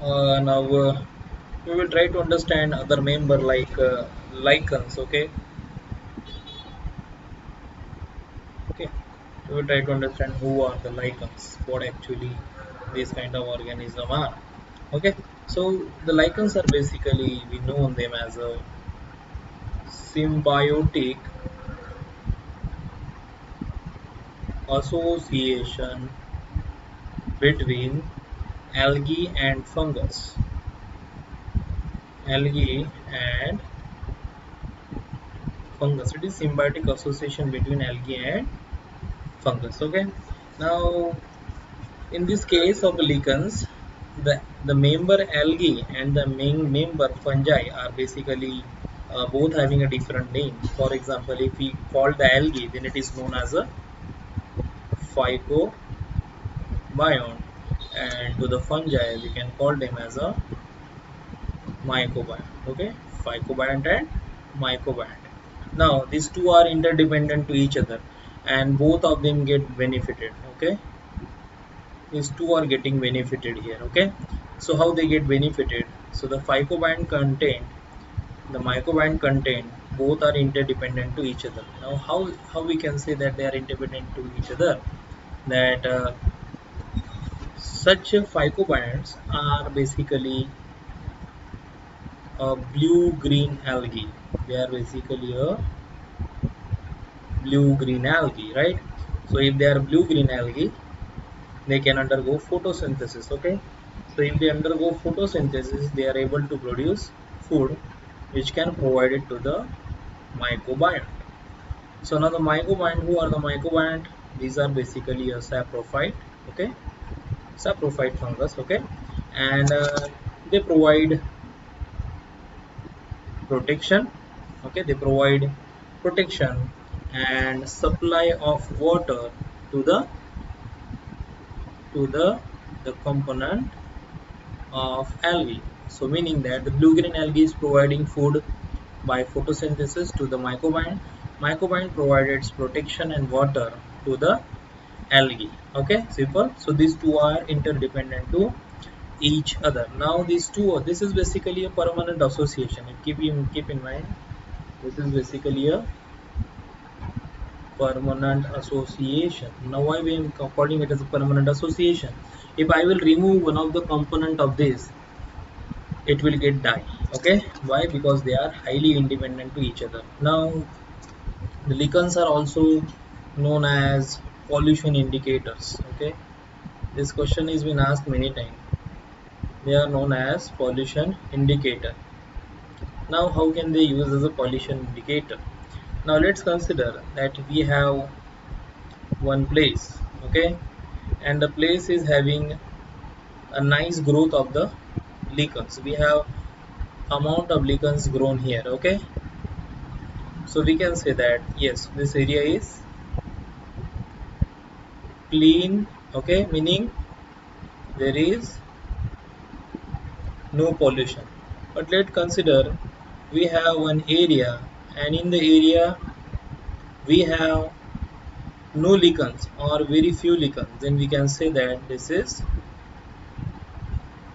Now we will try to understand other member like lichens. Okay, we will try to understand who are the lichens, what actually these kind of organism are. Okay, so the lichens are basically, we know them as a symbiotic association between algae and fungus. Algae and fungus, it is symbiotic association between algae and fungus. Okay, now in this case of lichens, the member algae and the main member fungi are basically both having a different name. For example, if we call the algae, then it is known as a phycobion, and to the fungi we can call them as a mycobiont. Okay, phycobiont and mycobiont. Now these two are interdependent to each other, and both of them get benefited. Okay, these two are getting benefited here. Okay, so how they get benefited? So the phycobiont content, the mycobiont content, both are interdependent to each other. Now how we can say that they are interdependent to each other? That such phycobionts are basically a blue green algae. They are basically a blue green algae, right? So if they are blue green algae, they can undergo photosynthesis. Okay, so if they undergo photosynthesis, they are able to produce food which can provide it to the mycobiont. So now the mycobiont, who are the mycobiont? These are basically a saprophyte. Okay, saprophyte fungus. Okay, and they provide protection. Okay, they provide protection and supply of water to the component of algae. So meaning that the blue green algae is providing food by photosynthesis to the mycobiont. Mycobiont provides protection and water to the algae. Okay, simple. So these two are interdependent to each other. Now these two, this is basically a permanent association. Keep in mind, this is basically a permanent association. Now why we are calling it as a permanent association? If I will remove one of the component of this, it will get die. Okay, why? Because they are highly independent to each other. Now the lichens are also known as pollution indicators. Okay, this question has been asked many times. They are known as pollution indicator. Now how can they use as a pollution indicator? Now let's consider that we have one place. Okay, and the place is having a nice growth of the lichens. We have amount of lichens grown here. Okay, so we can say that yes, this area is clean. Okay, meaning there is no pollution. But let's consider we have one area, and in the area we have no lichens or very few lichens, then we can say that this is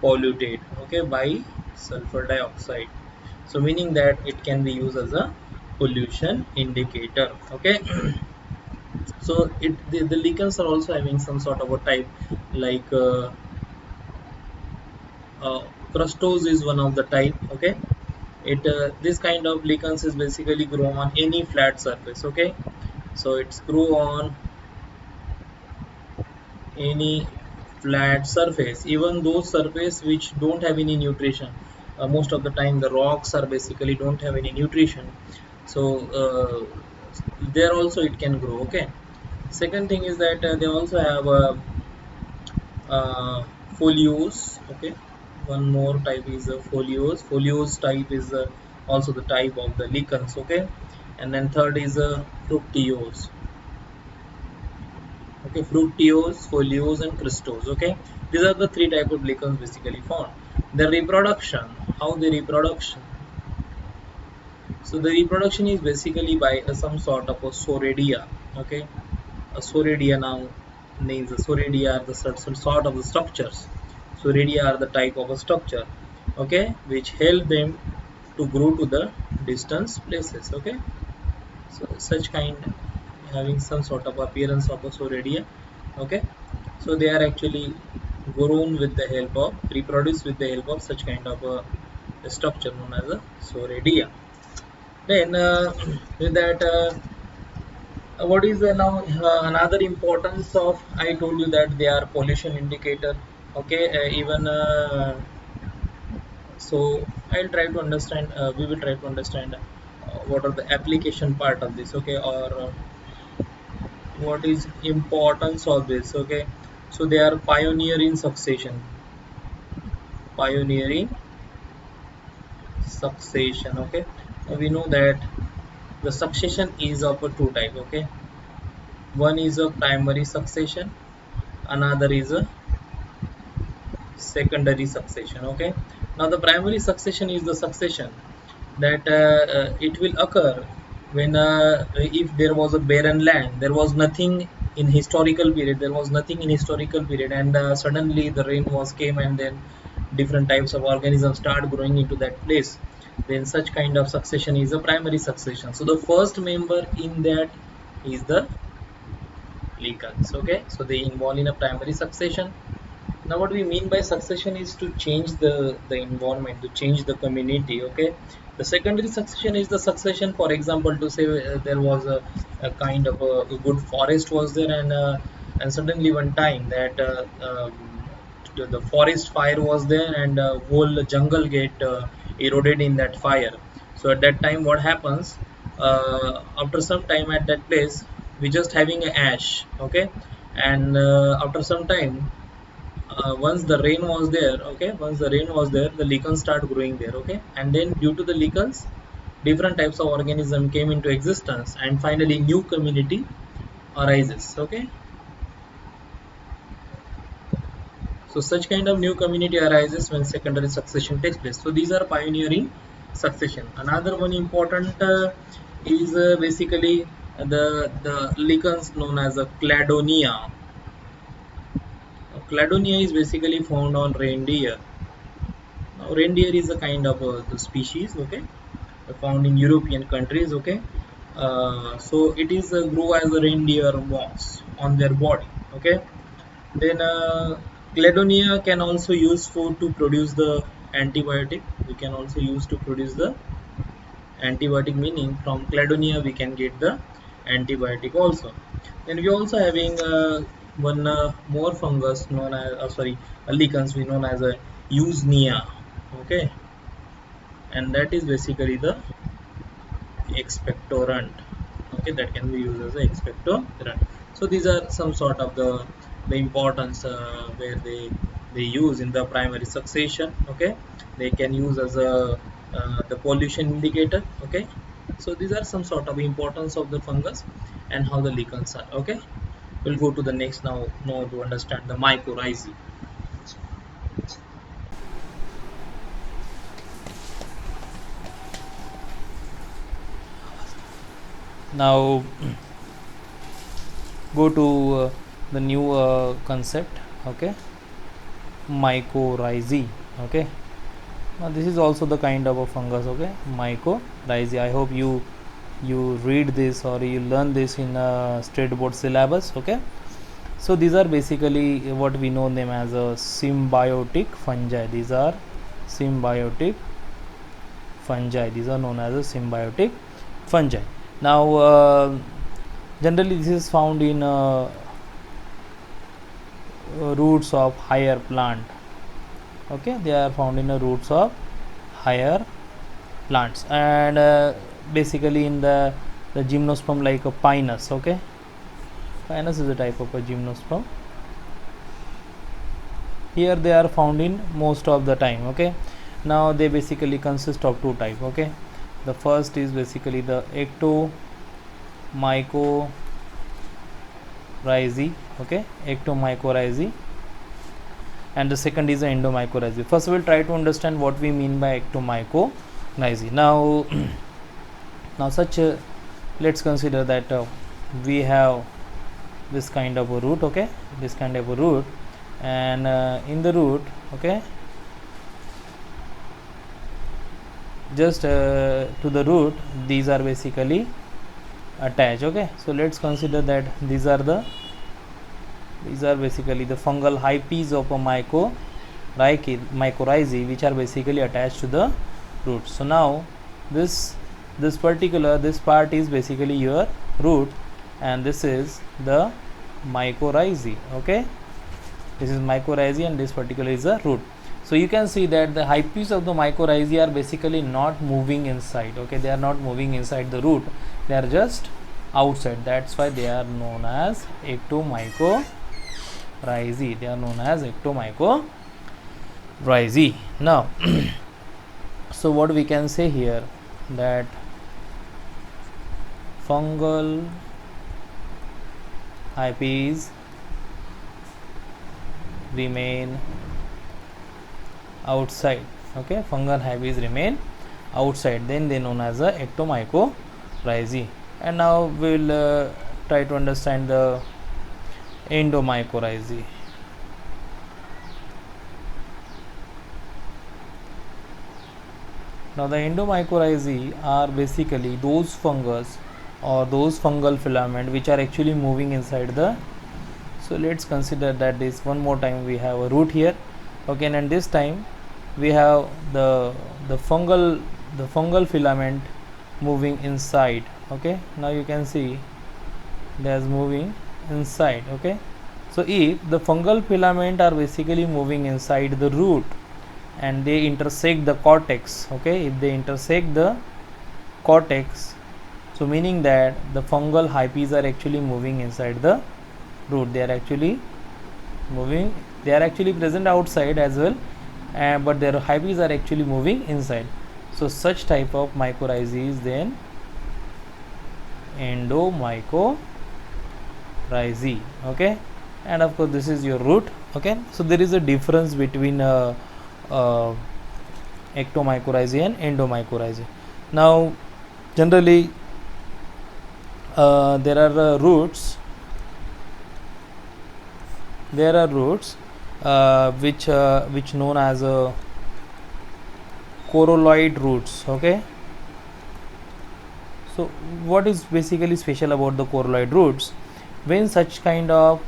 polluted, okay, by sulfur dioxide. So meaning that it can be used as a pollution indicator. Okay, so the lichens are also having some sort of a type, like uh, crustose is one of the type. Okay, it this kind of lichens is basically grow on any flat surface. Okay, so it's grow on any flat surface, even those surface which don't have any nutrition. Most of the time the rocks are basically don't have any nutrition, so there also it can grow. Okay, second thing is that they also have uh, foliose. Okay, one more type is foliose type is also the type of the lichens. Okay, and then third is fructiose. Okay, fructiose, foliose, and crystose. Okay, these are the three type of lichens basically found. The reproduction, how the reproduction? So the reproduction is basically by some sort of a soredia. Okay, a soredia now means the soredia are the sort of the structures. So radii are the type of a structure, okay, which help them to grow to the distance places, okay. So such kind having some sort of appearance of a soradea, okay. So they are actually grown with the help of, reproduce with the help of such kind of a structure known as a soradea. Then with that what is now another importance of, I told you that they are pollution indicator, okay. Even so I'll try to understand, we will try to understand what are the application part of this, okay, or what is importance of this, okay. So they are pioneering succession, pioneering succession, okay. We know that the succession is of a two type, okay. One is a primary succession, another is a secondary succession, okay. Now the primary succession is the succession that it will occur when if there was a barren land, there was nothing in historical period, there was nothing in historical period, and suddenly the rain was came, and then different types of organisms start growing into that place. Then such kind of succession is a primary succession. So the first member in that is the lichens, okay. So they involve in a primary succession. Now what we mean by succession is to change the environment, to change the community, okay. The secondary succession is the succession, for example, to say there was a kind of a good forest was there, and suddenly one time that the forest fire was there, and whole jungle get eroded in that fire. So at that time what happens, after some time at that place we just having a ash, okay. And after some time, once the rain was there, okay, once the rain was there, the lichens start growing there, okay. And then due to the lichens, different types of organism came into existence, and finally new community arises, okay. So such kind of new community arises when secondary succession takes place. So these are pioneering succession. Another one important is basically the lichens known as a cladonia. Cladonia is basically found on reindeer. Now, reindeer is a kind of the species, okay, found in European countries, okay. So it is grow as a reindeer moss on their body, okay. Then cladonia can also use for to produce the antibiotic. We can also use to produce the antibiotic, meaning from cladonia we can get the antibiotic also. Then we also having one more fungus known as sorry, lichens we known as a usnea, okay. And that is basically the expectorant, okay, that can be used as a expectorant. So these are some sort of the importance where they use in the primary succession, okay. They can use as a the pollution indicator, okay. So these are some sort of importance of the fungus and how the lichens are, okay. We'll go to the next now to understand the mycorrhizae. Now go to the new concept, okay, mycorrhizae, okay. Now this is also the kind of a fungus, okay, mycorrhizae. I hope you read this or you learn this in a state board syllabus, okay. So these are basically what we know them as a symbiotic fungi. These are symbiotic fungi. These are known as a symbiotic fungi. Now generally this is found in roots of higher plant, okay. They are found in the roots of higher plants, and basically in the gymnosperm, like a pinus, okay. Pinus is a type of a gymnosperm. Here they are found in most of the time, okay. Now they basically consist of two type, okay. The first is basically the ectomycorrhizae, okay, ectomycorrhizae, and the second is the endomycorrhizae. First we'll try to understand what we mean by ectomycorrhizae. Now now such let's consider that we have this kind of a root, okay, this kind of a root, and in the root okay, just to the root these are basically attached. Okay, so let's consider that these are basically the fungal hyphae of a mycorrhizae which are basically attached to the root. So now this part is basically your root, and this is the mycorrhizae. Okay, this is mycorrhizae and this particular is the root. So you can see that the hyphae of the mycorrhizae are basically not moving inside. Okay, they are not moving inside the root, they are just outside. That's why they are known as ectomycorrhizae. They are known as ectomycorrhizae. Now so what we can say here, that fungal hyphae remain outside. Okay, fungal hyphae remain outside, then they known as a ectomycorrhizae. And now we will try to understand the endomycorrhizae. Now the endomycorrhizae are basically those fungus or those fungal filament which are actually moving inside the. So let's consider that this one more time we have a root here. Okay, and this time we have the fungal filament moving inside. Okay, now you can see that's moving inside. Okay, so if the fungal filament are basically moving inside the root and they intersect the cortex, okay, if they intersect the cortex, so meaning that the fungal hyphae are actually moving inside the root. They are actually moving, they are actually present outside as well, but their hyphae are actually moving inside. So such type of mycorrhizae is then endomycorrhizae. Okay, and of course this is your root. Okay, so there is a difference between ectomycorrhizae and endomycorrhizae. Now generally there are roots which known as corolloid roots. Okay, so what is basically special about the corolloid roots? When such kind of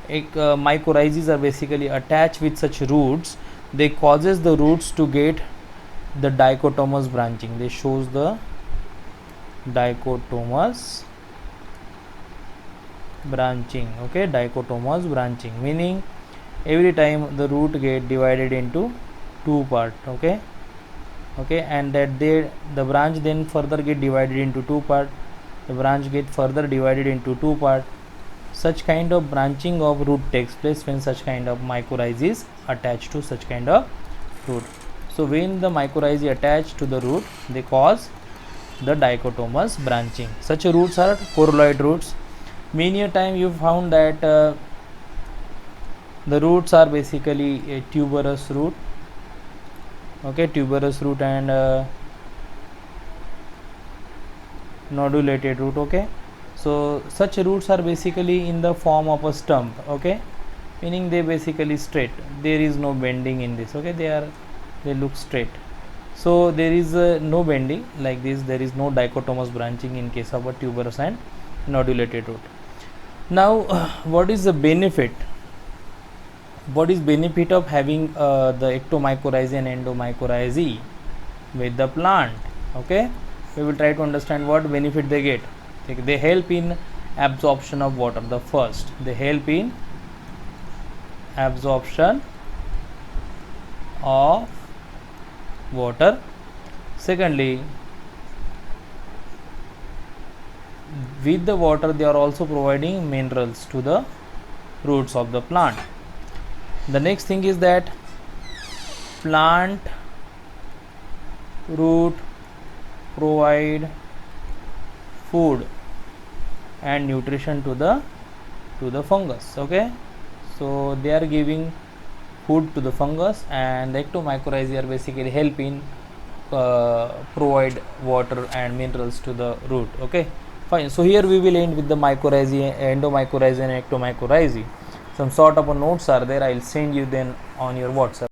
mycorrhizae are basically attached with such roots, they causes the roots to get the dichotomous branching. They shows the dichotomous branching. Okay, dichotomous branching meaning every time the root get divided into two part. Okay, and that the branch then further get divided into two part, the branch get further divided into two part. Such kind of branching of root takes place when such kind of mycorrhizae is attached to such kind of root. So when the mycorrhizae attach to the root, they cause the dichotomous branching. Such roots are corolloid roots. Many a time you found that the roots are basically a tuberous root. Okay, tuberous root and nodulated root. Okay, so such roots are basically in the form of a stump. Okay, meaning they basically straight, there is no bending in this. Okay, they look straight, so there is no bending like this. There is no dichotomous branching in case of a tuberous and nodulated root. Now what is the benefit of having the ectomycorrhizae and endomycorrhizae with the plant? Okay, we will try to understand what benefit they get. They help in absorption of water. The first, they help in absorption of water. Secondly, with the water they are also providing minerals to the roots of the plant. The next thing is that plant root provide food and nutrition to the fungus. Okay, so they are giving food to the fungus, and the ectomycorrhizae are basically helping provide water and minerals to the root. Okay, fine. So here we will end with the mycorrhizae, endomycorrhizae and ectomycorrhizae. Some sort of a notes are there. I will send you then on your WhatsApp.